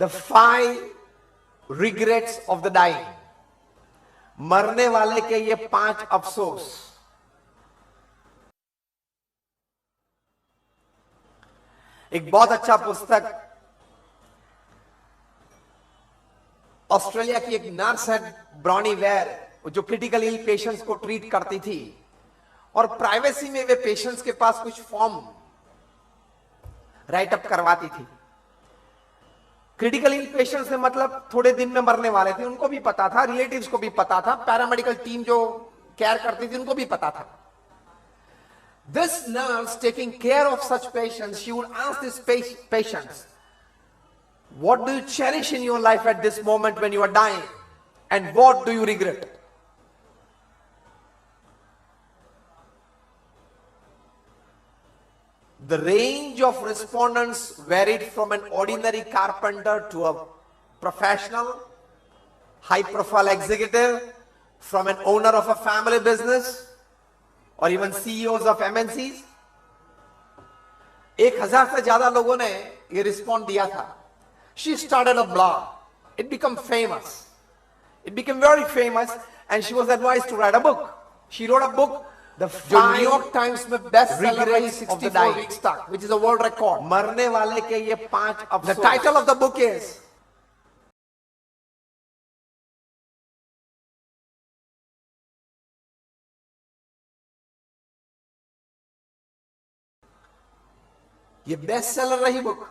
The 5 regrets of the dying. मरने वाले के ये 5 अफसोस। एक बहुत अच्छा पुस्तक, ऑस्ट्रेलिया की एक नर्स है ब्रॉनी वेयर, जो क्रिटिकल इल पेशेंट्स को ट्रीट करती थी और प्राइवेसी में वे पेशेंट्स के पास कुछ फॉर्म राइट अप करवाती थी। क्रिटिकल इल पेशेंट्स से मतलब थोड़े दिन में मरने वाले थे, उनको भी पता था, रिलेटिव्स को भी पता था, पैरामेडिकल टीम जो केयर करती थी उनको भी पता था। This nurse taking care of such patients, she would ask these patients, what do you cherish in your life at this moment when you are dying, and what do you regret? The range of respondents varied from an ordinary carpenter to a professional, high-profile executive, from an owner of a family business, or even CEOs of MNCs. 1000 से ज्यादा लोगों ने ये respond दिया था। She started a blog. It became famous. It became very famous, and she was advised to write a book. She wrote a book. The New York Times में best seller रही 64 weeks तक, which is a world record. मरने वाले के ये 5 अफसोस. The title of the book is ये best seller रही बुक।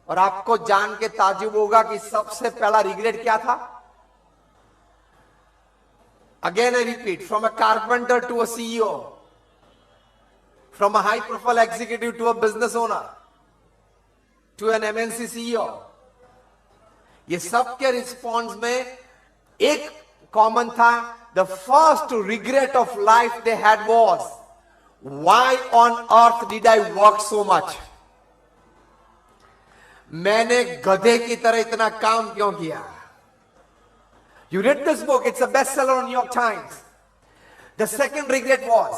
और आपको जान के ताजुब होगा कि सबसे पहला रिग्रेट क्या था। Again I repeat, from a carpenter to a CEO, from a high profile executive to a business owner, to an MNC CEO, ये सब के रिस्पॉन्स में एक कॉमन था। The first regret of life they had was, why on earth did I work so much? मैंने गधे की तरह इतना काम क्यों किया? You read this book, it's a bestseller on New York Times. The second regret was,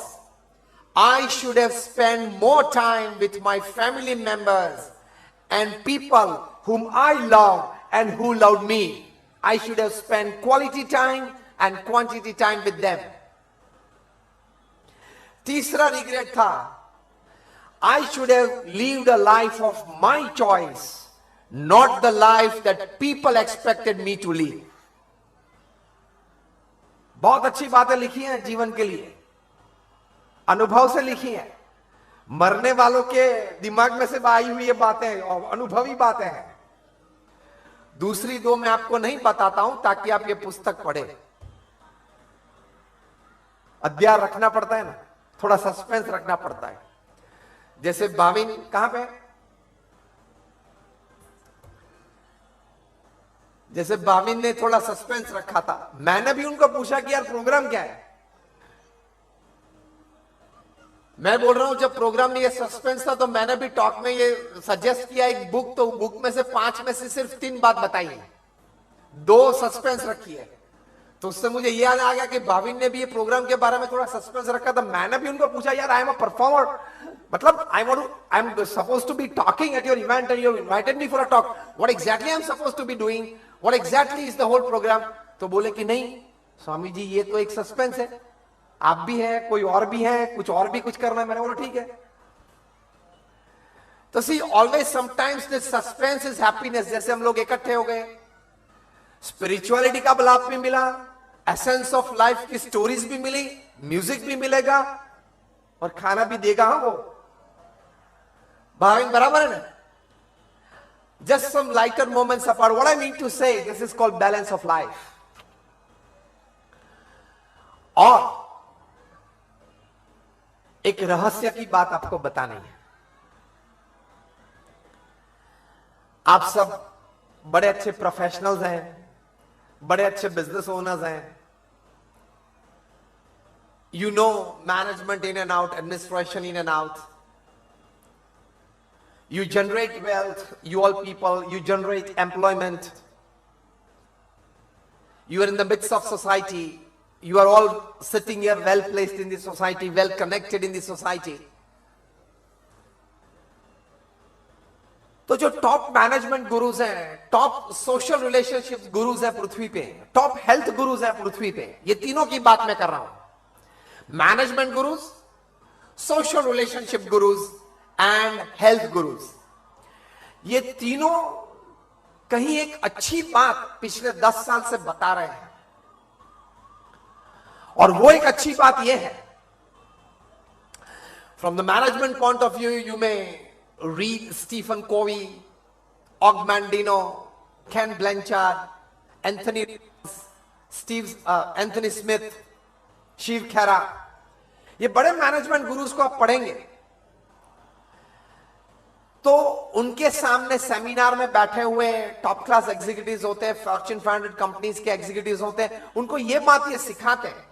I should have spent more time with my family members and people whom I love and who loved me. I should have spent quality time and quantity time with them. तीसरा regret था, I should have lived a life of my choice, not the life that people expected me to live. बहुत अच्छी बातें लिखी हैं जीवन के लिए, अनुभव से लिखी हैं। मरने वालों के दिमाग में से आई हुई ये बातें और अनुभवी बातें हैं। दूसरी 2 मैं आपको नहीं बताता हूं ताकि आप ये पुस्तक पढ़े। अध्याय रखना पड़ता है ना, थोड़ा सस्पेंस रखना पड़ता है। जैसे भाविन कहां पे, जैसे भाविन ने थोड़ा सस्पेंस रखा था, मैंने भी उनको पूछा कि यार प्रोग्राम क्या है। मैं बोल रहा हूं जब प्रोग्राम में ये सस्पेंस था तो मैंने भी टॉक में ये सजेस्ट किया एक बुक, तो बुक में से 5 में से सिर्फ 3 बात बताई है, 2 सस्पेंस रखी है। तो उससे मुझे याद आ गया कि भाविन ने भी ये प्रोग्राम के बारे में थोड़ा सस्पेंस रखा था। मैंने भी उनको पूछा, यार आई एम अ परफॉर्मर, मतलब I am supposed to be talking at your event and you invited me for a talk, what exactly I am supposed to be doing, what exactly is the whole programme. तो बोले कि नहीं स्वामी जी ये तो एक suspense है, आप भी हैं, कोई और भी है, कुछ और भी कुछ करना है। मैंने बोला ठीक है। तो see always sometimes this suspense is happiness. जैसे हम लोग इकट्ठे हो गए, स्पिरिचुअलिटी का लाभ भी मिला, एसेंस ऑफ लाइफ की स्टोरीज भी मिली, म्यूजिक भी मिलेगा और खाना भी देगा। हाँ वो भाई बराबर है ना। Just some lighter moments apart. What I mean to say, this is called balance of life. और एक रहस्य की बात आपको बतानी है। आप सब बड़े अच्छे प्रोफेशनल्स हैं, बड़े अच्छे बिजनेस ओनर्स हैं, you know management in and out, administration in and out. You generate wealth, you all people, you generate employment. You are in the midst of society. You are all sitting here well placed in the society, well connected in the society. तो जो top management gurus हैं, top social relationship gurus हैं पृथ्वी पे, top health gurus हैं पृथ्वी पे, ये तीनों की बात मैं कर रहा हूं। Management gurus, social relationship gurus and health gurus, ये तीनों कहीं एक अच्छी बात पिछले 10 साल से बता रहे हैं। और वो एक अच्छी बात यह है, from the management point of view you may read Stephen Covey, Og Mandino, Ken Blanchard, Anthony Smith, Shiv Khera, ये बड़े मैनेजमेंट गुरुज को आप पढ़ेंगे तो उनके सामने सेमिनार में बैठे हुए टॉप क्लास एग्जीक्यूटिव्स होते हैं, फॉर्च्यून 500 कंपनीज के एग्जीक्यूटिव्स होते हैं, उनको ये बात ये सिखाते हैं।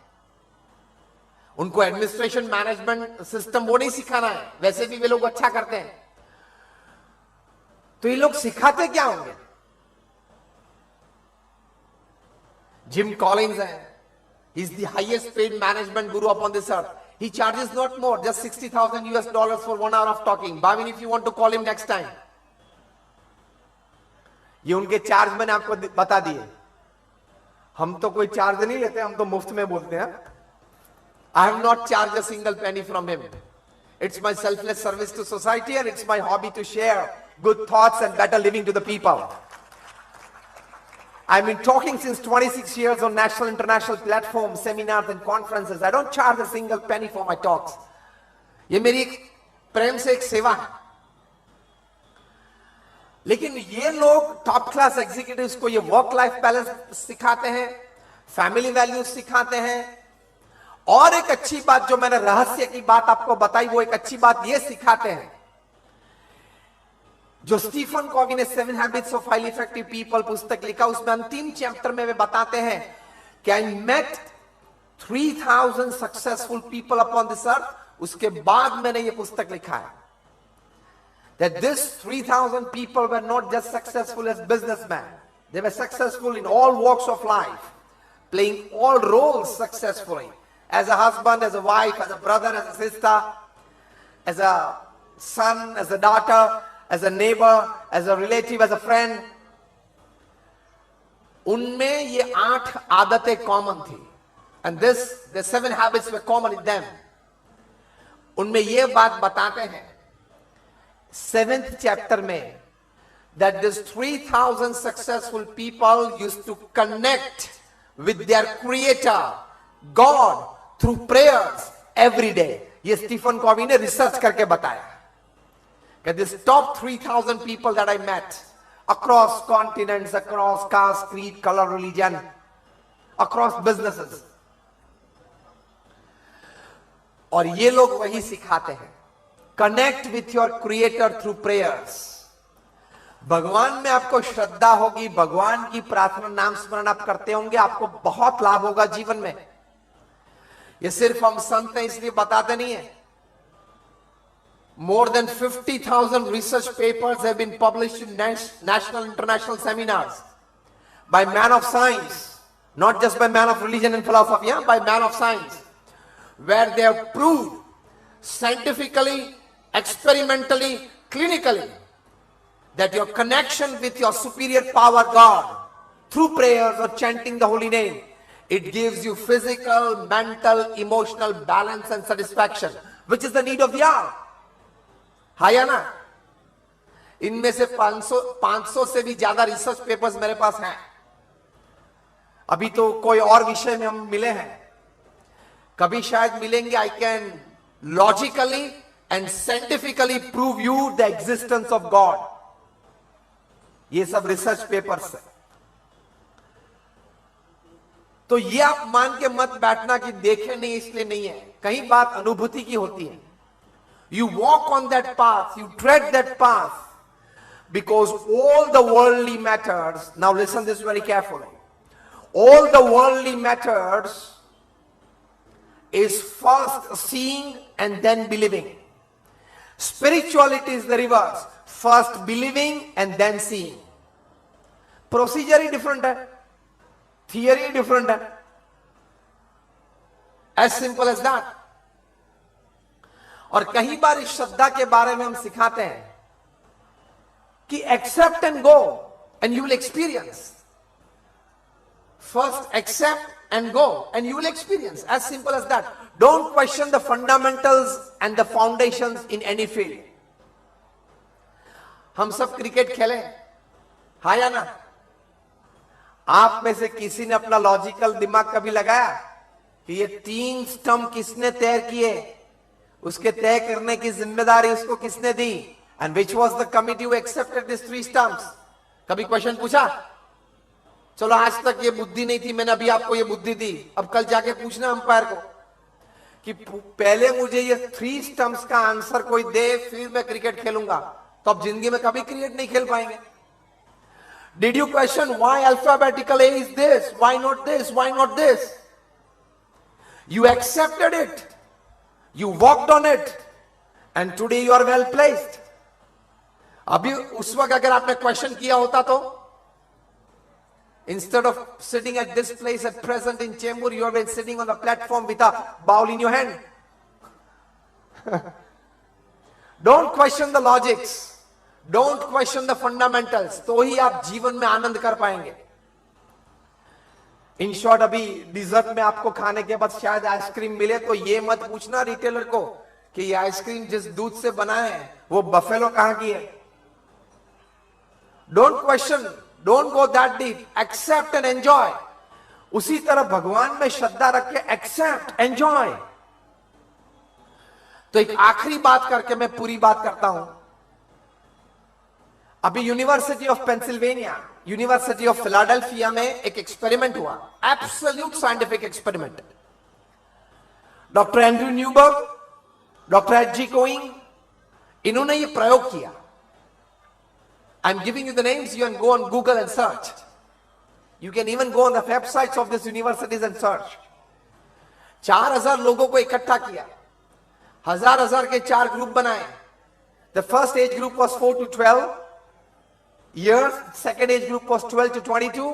उनको एडमिनिस्ट्रेशन मैनेजमेंट सिस्टम वो नहीं सिखाना है, वैसे भी वे लोग अच्छा करते हैं, तो ये लोग सिखाते क्या होंगे? जिम कॉलिंस है, he is the highest paid management guru upon this earth. He charges not more, just $60,000 for 1 hour of talking. Bhavin, if you want to call him next time. ये उनके चार्ज मैंने आपको बता दिए। हम तो कोई चार्ज नहीं लेते, हम तो मुफ्त में बोलते हैं। I have not charged a single penny from him. It's my selfless service to society and it's my hobby to share good thoughts and better living to the people. I've been talking since 26 years on national, international platforms, seminars and conferences. I don't charge a single penny for my talks. ये मेरी प्रेम से एक सेवा है। लेकिन ये लोग top class executives को ये वर्क लाइफ बैलेंस सिखाते हैं, फैमिली वैल्यूज सिखाते हैं, और एक अच्छी बात जो मैंने रहस्य की बात आपको बताई, वो एक अच्छी बात ये सिखाते हैं जो स्टीफन कॉवी ने 7 habits of highly effective people पुस्तक लिखा, उसमें अंतिम चैप्टर में वे बताते हैं कि I met 3000 successful people upon this earth. उसके बाद मैंने ये पुस्तक लिखा है that this 3000 people were not just successful as businessmen, they were successful in all walks of life, playing all roles successfully, as a husband, as a wife, as a brother, as a sister, as a son, as a daughter, as a neighbor, as a relative, as a friend. उनमें ये 8 आदतें common थी, and the 7 habits were common in them. उनमें ये बात बताते हैं 7th chapter में that these 3000 successful people used to connect with their creator God through prayers every day. ये स्टीफन कॉवी ने रिसर्च करके बताया कि this top 3000 people that I met across continents, across caste, creed, color, religion, across businesses, और ये लोग वही सिखाते हैं, connect with your creator through prayers. भगवान में आपको श्रद्धा होगी, भगवान की प्रार्थना नाम स्मरण आप करते होंगे, आपको बहुत लाभ होगा जीवन में। ये सिर्फ हम संत हैं इसलिए बताते नहीं है। More than 50,000 research papers have been published in national international seminars by man of science, not just by man of religion and philosophy, yeah, by man of science, where they have proved scientifically, experimentally, clinically that your connection with your superior power God through prayers or chanting the holy name, it gives you physical, mental, emotional balance and satisfaction, which is the need of the hour. हाँ या ना? इनमें से 500 से भी ज्यादा research papers मेरे पास हैं। अभी तो कोई और विषय में हम मिले हैं, कभी शायद मिलेंगे। I can logically and scientifically prove you the existence of God. ये सब रिसर्च पेपर्स है। तो ये आप मान के मत बैठना कि देखे नहीं इसलिए नहीं है, कहीं बात अनुभूति की होती है। You walk on that path, you tread that path, because all the worldly matters, now listen this very carefully, all the worldly matters is first seeing and then believing. Spirituality is the reverse, first believing and then seeing. Procedure he different है, theory ही different है, as simple as that. और कई बार इस श्रद्धा के बारे में हम सिखाते हैं कि accept and go and you will experience. First accept and go and you will experience. As simple as that. Don't question the fundamentals and the foundations in any field. हम सब क्रिकेट खेले, हाँ या ना? आप में से किसी ने अपना लॉजिकल दिमाग कभी लगाया कि ये 3 स्टंप किसने तय किए, उसके तय करने की जिम्मेदारी उसको किसने दी, and which was the committee who accepted this 3 stumps? कभी क्वेश्चन पूछा? चलो आज तक ये बुद्धि नहीं थी, मैंने अभी आपको ये बुद्धि दी, अब कल जाके पूछना अंपायर को कि पहले मुझे ये 3 स्टंप्स का आंसर कोई दे, फिर मैं क्रिकेट खेलूंगा, तो अब जिंदगी में कभी क्रिकेट नहीं खेल पाएंगे. Did you question why alphabetical A is this? Why not this? Why not this? You accepted it. You worked on it. And today you are well placed. अभी उस वक्त अगर आपने क्वेश्चन किया होता तो instead of sitting at this place at present in Chembur, you have been sitting on the platform with a bowl in your hand. Don't question the logics. Don't question the fundamentals. तो ही आप जीवन में आनंद कर पाएंगे. In short, अभी dessert में आपको खाने के बाद शायद आइसक्रीम मिले, तो ये मत पूछना रिटेलर को कि ये आइसक्रीम जिस दूध से बना है वो बफेलो कहां की है. Don't question, don't go that deep. Accept and enjoy. उसी तरह भगवान में श्रद्धा रख के एक्सेप्ट, एंजॉय. तो एक आखिरी बात करके मैं पूरी बात करता हूं. अभी University of Pennsylvania, University of Philadelphia में एक एक्सपेरिमेंट हुआ, absolute scientific experiment. Doctor Andrew Newberg, doctor H G. Koenig, इन्होंने ये प्रयोग किया. I am giving you the names, you can go on Google and search. You can even go on the websites of this universities and search. 4000 लोगों को इकट्ठा किया, 1000 के 4 group बनाए. The first age group was 4 to 12 years, second age group was 12 to 22,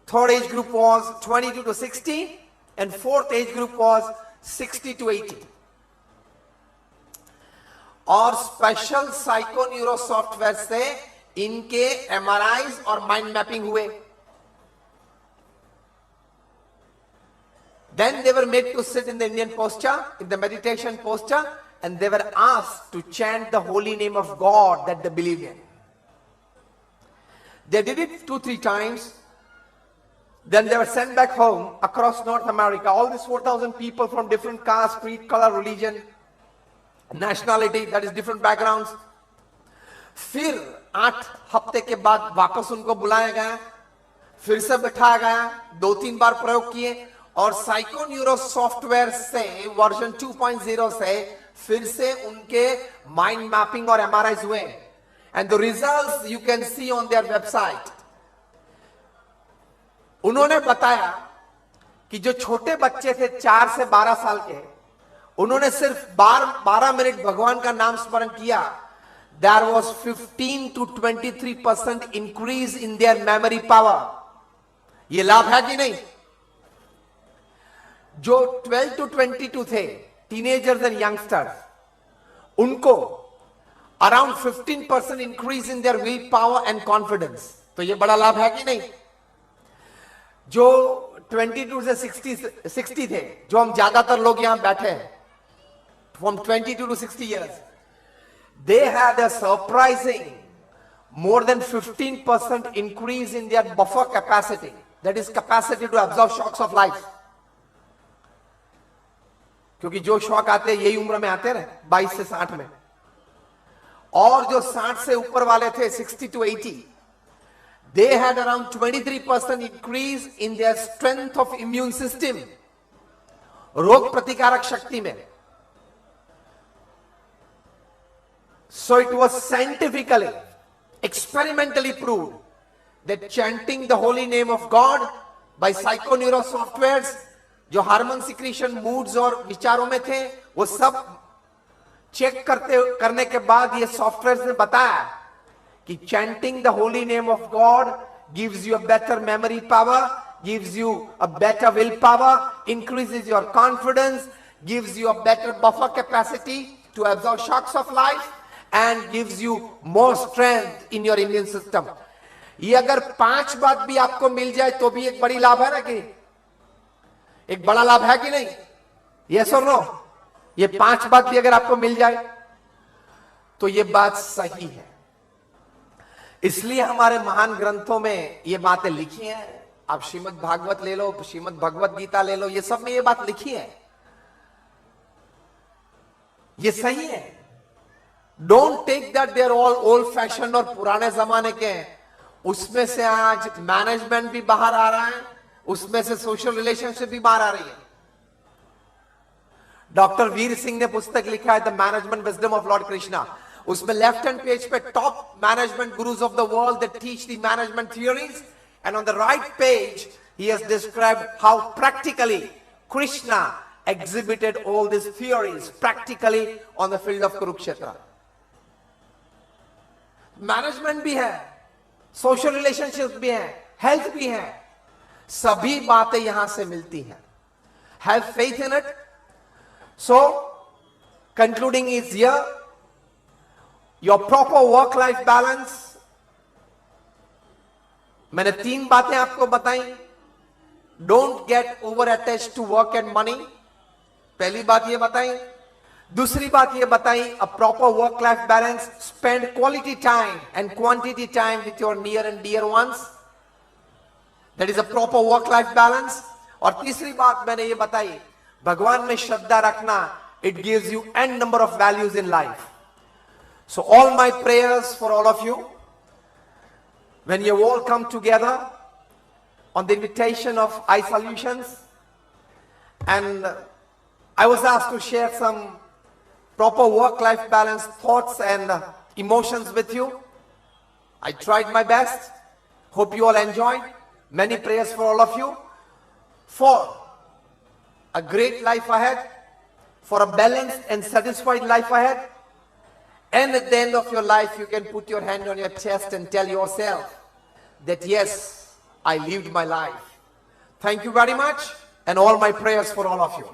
third age group was 22 to 60, and fourth age group was 60 to 80. और special psycho neuro software से इनके एमआरआईज और माइंड मैपिंग हुए. Then they were made to sit in the Indian posture, in the meditation posture, and they were asked to chant the holy name of God that they believed in. They did it 2-3 times. Then they were sent back home across North America. All these 4,000 people from different caste, creed, color, religion, nationality, that is different backgrounds. फिर 8 हफ्ते के बाद वापस उनको बुलाया गया, फिर से बैठाया गया, 2-3 बार प्रयोग किए, और साइको न्यूरो सॉफ्टवेयर से वर्जन 2.0 से फिर से उनके माइंड मैपिंग और एमआरआईज हुए. And the results you can see on their website. उन्होंने बताया कि जो छोटे बच्चे थे 4 से 12 साल के, उन्होंने सिर्फ 12 मिनट भगवान का नाम स्मरण किया. There was 15 to 23% increase in their memory power. ये लाभ है कि नहीं? जो 12 to 22 थे, teenagers and youngsters, उनको around 15% increase in their will power and confidence. तो ये बड़ा लाभ है कि नहीं? जो 22 से 60 थे, जो हम ज्यादातर लोग यहां बैठे हैं, from 22 to 60 years, they had a surprising more than 15% increase in their buffer capacity, that is capacity to absorb shocks of life. क्योंकि जो शॉक आते हैं यही उम्र में आते हैं, 22 से 60 में. और जो 60 से ऊपर वाले थे 60 to 80, they had around 23% increase in their strength of immune system, रोग प्रतिकारक शक्ति में. So it was scientifically, experimentally proved that chanting the holy name of God by psychoneuro softwares, जो हार्मोन सिक्रीशन, मूड्स और विचारों में थे, वो सब चेक करने के बाद ये सॉफ्टवेयर ने बताया कि chanting the holy name of God gives you a better memory power, gives you a better will power, increases your confidence, gives you a better buffer capacity to absorb shocks of life, and gives you more strength in your immune system. ये अगर 5 बात भी आपको मिल जाए तो भी एक बड़ी लाभ है ना, कि एक बड़ा लाभ है कि नहीं? यस और नो? ये 5 बात भी अगर आपको मिल जाए तो ये बात सही है। इसलिए हमारे महान ग्रंथों में ये बातें लिखी हैं। आप श्रीमद् भागवत ले लो, श्रीमद् भगवत गीता ले लो, ये सब में ये बात लिखी है, ये सही है। Don't take that they are all old fashion और पुराने जमाने के हैं। उसमें से आज मैनेजमेंट भी बाहर आ रहा है, उसमें से सोशल रिलेशनशिप भी बाहर आ रही है। डॉक्टर वीर सिंह ने पुस्तक लिखा है the management wisdom of Lord Krishna. उसमें लेफ्ट हैंड पेज पे top management gurus of the world that teach the management theories, and on the right page he has described how practically Krishna exhibited all these theories practically on the field of Kurukshetra. Management भी है, social relationship भी है, health भी है, सभी बातें यहां से मिलती हैं। Have faith in it. So concluding is here, your proper work life balance. मैंने 3 बातें आपको बताई। Don't get over attached to work and money, पहली बात ये बताई। दूसरी बात ये बताई, a proper work life balance, spend quality time and quantity time with your near and dear ones, that is a proper work life balance. और तीसरी बात मैंने ये बताई, भगवान में श्रद्धा रखना, it gives you an number of values in life. So all my prayers for all of you, when you all come together on the invitation of iSolutions, and I was asked to share some proper work-life balance thoughts and emotions with you. I tried my best. Hope you all enjoyed. Many prayers for all of you, for a great life ahead, for a balanced and satisfied life ahead. And at the end of your life, you can put your hand on your chest and tell yourself that yes, I lived my life. Thank you very much, and all my prayers for all of you.